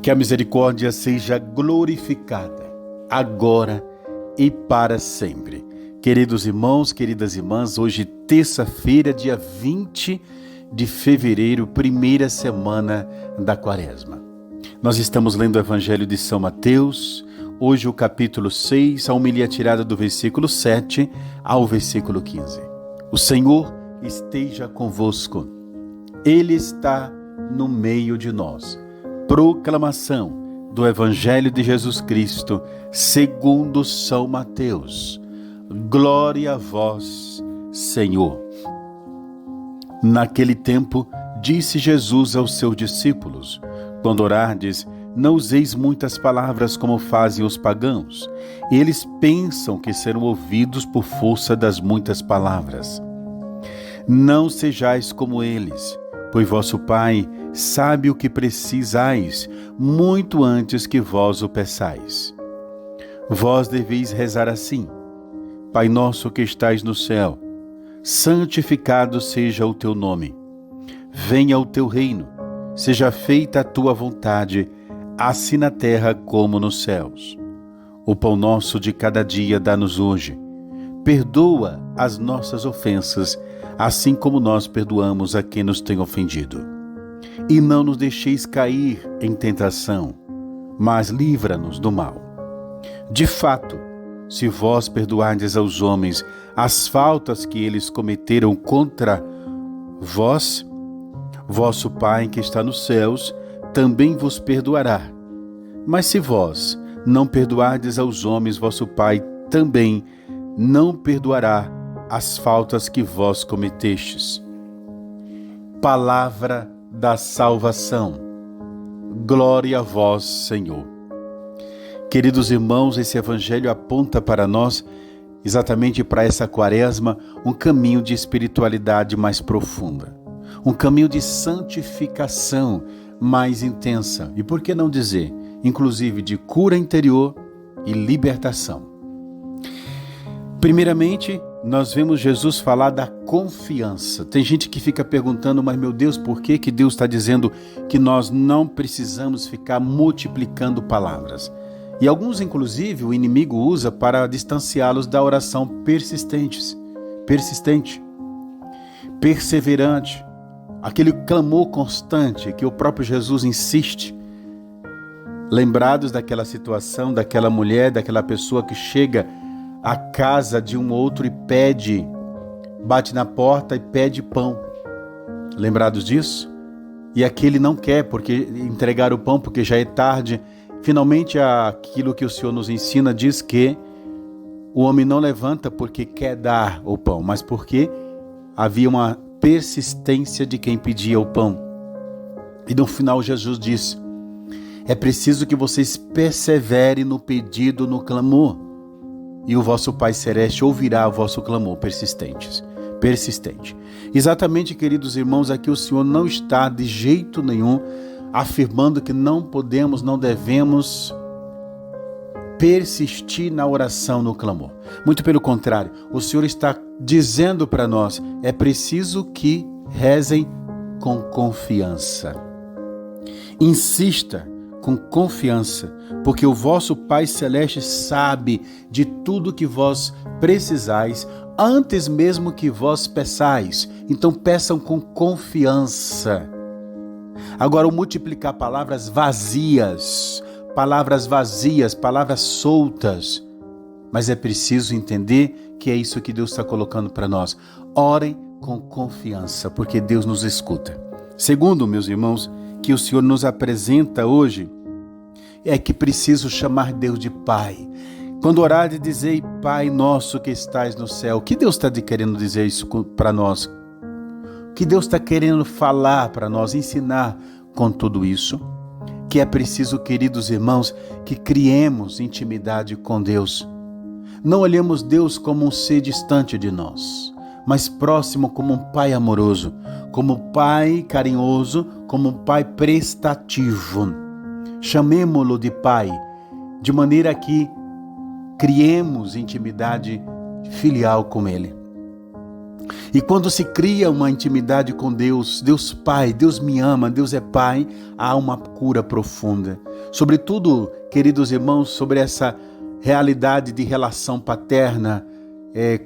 Que a misericórdia seja glorificada, agora e para sempre. Queridos irmãos, queridas irmãs, hoje terça-feira, dia 20 de fevereiro, primeira semana da Quaresma. Nós estamos lendo o Evangelho de São Mateus, hoje o capítulo 6, a homilia tirada do versículo 7 ao versículo 15. O Senhor esteja convosco, Ele está no meio de nós. Proclamação do Evangelho de Jesus Cristo, segundo São Mateus. Glória a vós, Senhor. Naquele tempo, disse Jesus aos seus discípulos: quando orardes, não useis muitas palavras como fazem os pagãos. Eles pensam que serão ouvidos por força das muitas palavras. Não sejais como eles, pois vosso Pai sabe o que precisais, muito antes que vós o peçais. Vós deveis rezar assim: Pai nosso que estais no céu, santificado seja o teu nome. Venha o teu reino, seja feita a tua vontade, assim na terra como nos céus. O pão nosso de cada dia dá-nos hoje. Perdoa as nossas ofensas, assim como nós perdoamos a quem nos tem ofendido. E não nos deixeis cair em tentação, mas livra-nos do mal. De fato, se vós perdoardes aos homens as faltas que eles cometeram contra vós, vosso Pai que está nos céus também vos perdoará. Mas se vós não perdoardes aos homens, vosso Pai também não perdoará as faltas que vós cometestes. Palavra da salvação. Glória a vós, Senhor. Queridos irmãos, esse evangelho aponta para nós, exatamente para essa quaresma, um caminho de espiritualidade mais profunda, um caminho de santificação mais intensa e, por que não dizer, inclusive de cura interior e libertação. Primeiramente, nós vemos Jesus falar da confiança. Tem gente que fica perguntando, mas meu Deus, por que Deus está dizendo que nós não precisamos ficar multiplicando palavras? E alguns, inclusive, o inimigo usa para distanciá-los da oração persistente, perseverante, aquele clamor constante que o próprio Jesus insiste. Lembrados daquela situação, daquela mulher, daquela pessoa que chega à casa de um outro e bate na porta e pede pão. Lembrados disso? E aquele não quer porque entregar o pão porque já é tarde. Finalmente, aquilo que o Senhor nos ensina diz que o homem não levanta porque quer dar o pão, mas porque havia uma persistência de quem pedia o pão. E no final Jesus disse: é preciso que vocês perseverem no pedido, no clamor, e o vosso Pai Celeste ouvirá o vosso clamor persistente. Exatamente, queridos irmãos, aqui o Senhor não está de jeito nenhum afirmando que não podemos, não devemos persistir na oração, no clamor. Muito pelo contrário, o Senhor está dizendo para nós: é preciso que rezem com confiança. Insista com confiança, porque o vosso Pai Celeste sabe de tudo que vós precisais, antes mesmo que vós peçais. Então peçam com confiança. Agora, o multiplicar palavras vazias, palavras soltas, mas é preciso entender que é isso que Deus está colocando para nós. Orem com confiança, porque Deus nos escuta. Segundo, meus irmãos, que o Senhor nos apresenta hoje, é que preciso chamar Deus de Pai. Quando orardes, dizei: Pai nosso que estais no céu. O que Deus está querendo dizer isso para nós? O que Deus está querendo falar para nós, ensinar com tudo isso? Que é preciso, queridos irmãos, que criemos intimidade com Deus. Não olhemos Deus como um ser distante de nós, mas próximo, como um Pai amoroso, como um Pai carinhoso, como um Pai prestativo. Chamemo-lo de Pai, de maneira que criemos intimidade filial com Ele. E quando se cria uma intimidade com Deus, Deus Pai, Deus me ama, Deus é Pai, há uma cura profunda. Sobretudo, queridos irmãos, sobre essa realidade de relação paterna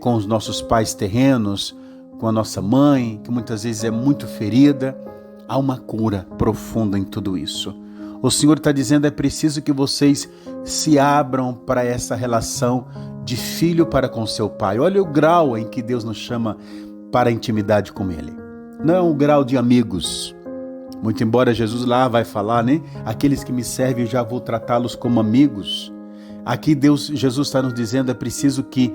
com os nossos pais terrenos, com a nossa mãe, que muitas vezes é muito ferida, há uma cura profunda em tudo isso. O Senhor está dizendo, é preciso que vocês se abram para essa relação de filho para com seu pai. Olha o grau em que Deus nos chama para a intimidade com Ele. Não é um grau de amigos. Muito embora Jesus lá vai falar, né? Aqueles que me servem eu já vou tratá-los como amigos. Aqui Jesus está nos dizendo, é preciso que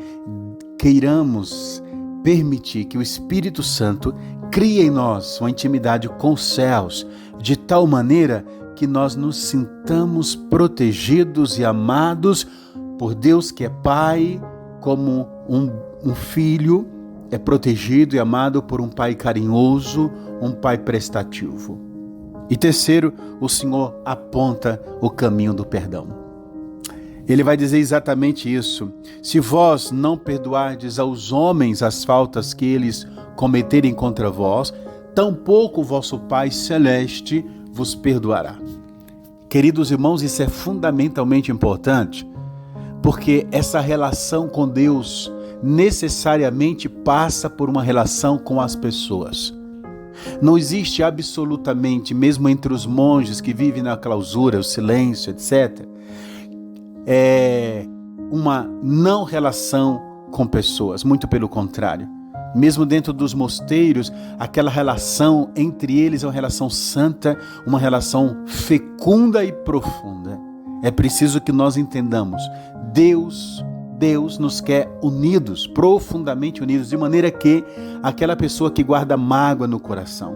queiramos permitir que o Espírito Santo crie em nós uma intimidade com os céus, de tal maneira que nós nos sintamos protegidos e amados por Deus que é Pai, como um filho é protegido e amado por um Pai carinhoso, um Pai prestativo. E terceiro, o Senhor aponta o caminho do perdão. Ele vai dizer exatamente isso. Se vós não perdoardes aos homens as faltas que eles cometerem contra vós, tampouco o vosso Pai Celeste vos perdoará. Queridos irmãos, isso é fundamentalmente importante, porque essa relação com Deus necessariamente passa por uma relação com as pessoas. Não existe absolutamente, mesmo entre os monges que vivem na clausura, o silêncio, etc., uma não relação com pessoas, muito pelo contrário. Mesmo dentro dos mosteiros, aquela relação entre eles é uma relação santa, uma relação fecunda e profunda. É preciso que nós entendamos, Deus nos quer unidos, profundamente unidos, de maneira que aquela pessoa que guarda mágoa no coração,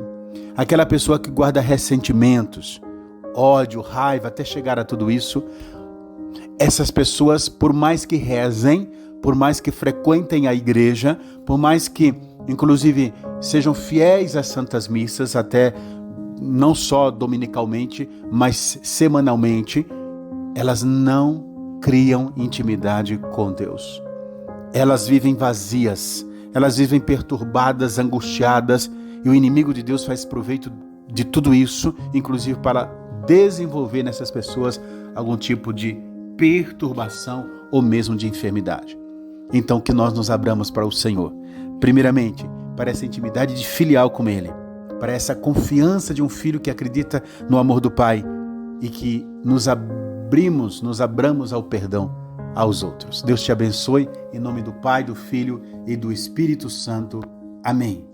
aquela pessoa que guarda ressentimentos, ódio, raiva, até chegar a tudo isso, essas pessoas, por mais que rezem, por mais que frequentem a igreja, por mais que, inclusive, sejam fiéis às santas missas, até não só dominicalmente, mas semanalmente, elas não criam intimidade com Deus. Elas vivem vazias, elas vivem perturbadas, angustiadas, e o inimigo de Deus faz proveito de tudo isso, inclusive para desenvolver nessas pessoas algum tipo de perturbação ou mesmo de enfermidade. Então que nós nos abramos para o Senhor, primeiramente para essa intimidade de filial com Ele, para essa confiança de um filho que acredita no amor do Pai e que nos abramos ao perdão aos outros. Deus te abençoe, em nome do Pai, do Filho e do Espírito Santo. Amém.